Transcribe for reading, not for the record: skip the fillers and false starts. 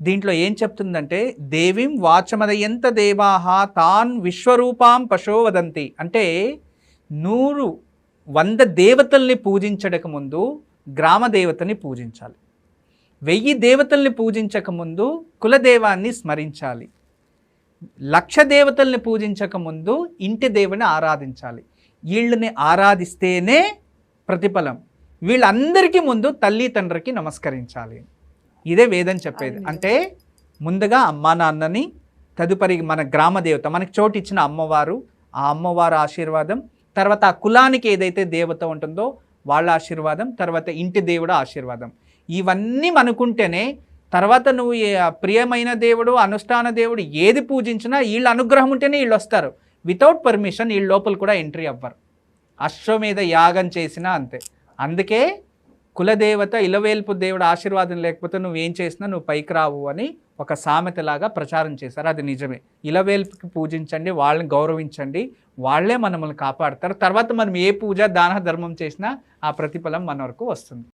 దీంట్లో ఏం చెప్తుందంటే దేవీం వాచమదయంత దేవాహ తాన్ విశ్వరూపాం పశో వదంతి. అంటే 100 దేవతల్ని పూజించడక ముందు గ్రామ దేవతని పూజించాలి. 1000 దేవతల్ని పూజించక ముందు కులదేవాన్ని స్మరించాలి. 1,00,000 దేవతల్ని పూజించక ముందు ఇంటి దేవుని ఆరాధించాలి. వీళ్ళని ఆరాధిస్తేనే ప్రతిఫలం. వీళ్ళందరికీ ముందు తల్లి తండ్రికి నమస్కరించాలి. ఇదే వేదం చెప్పేది. అంటే ముందుగా అమ్మా నాన్నని, తదుపరి మన గ్రామ దేవత, మనకి చోటు ఇచ్చిన అమ్మవారు, ఆ అమ్మవారు ఆశీర్వాదం, తర్వాత ఆ కులానికి ఏదైతే దేవత ఉంటుందో వాళ్ళ ఆశీర్వాదం, తర్వాత ఇంటి దేవుడు ఆశీర్వాదం. ఇవన్నీ మనకుంటేనే తర్వాత నువ్వు ప్రియమైన దేవుడు, అనుష్ఠాన దేవుడు ఏది పూజించినా వీళ్ళ అనుగ్రహం ఉంటేనే వీళ్ళు వస్తారు. వితౌట్ పర్మిషన్ వీళ్ళ లోపల కూడా ఎంట్రీ అవ్వరు. అశ్వమేధ యాగం చేసినా అంతే. అందుకే కులదేవత ఇలవేల్పు దేవుడు ఆశీర్వాదం లేకపోతే నువ్వేం చేసినా నువ్వు పైకి రావు అని ఒక సామెతలాగా ప్రచారం చేశారు. అది నిజమే. ఇలవేల్పుకి పూజించండి, వాళ్ళని గౌరవించండి, వాళ్ళే మనల్ని కాపాడతారు. తర్వాత మనం ఏ పూజ దాన ధర్మం చేసినా ఆ ప్రతిఫలం మన వరకు వస్తుంది.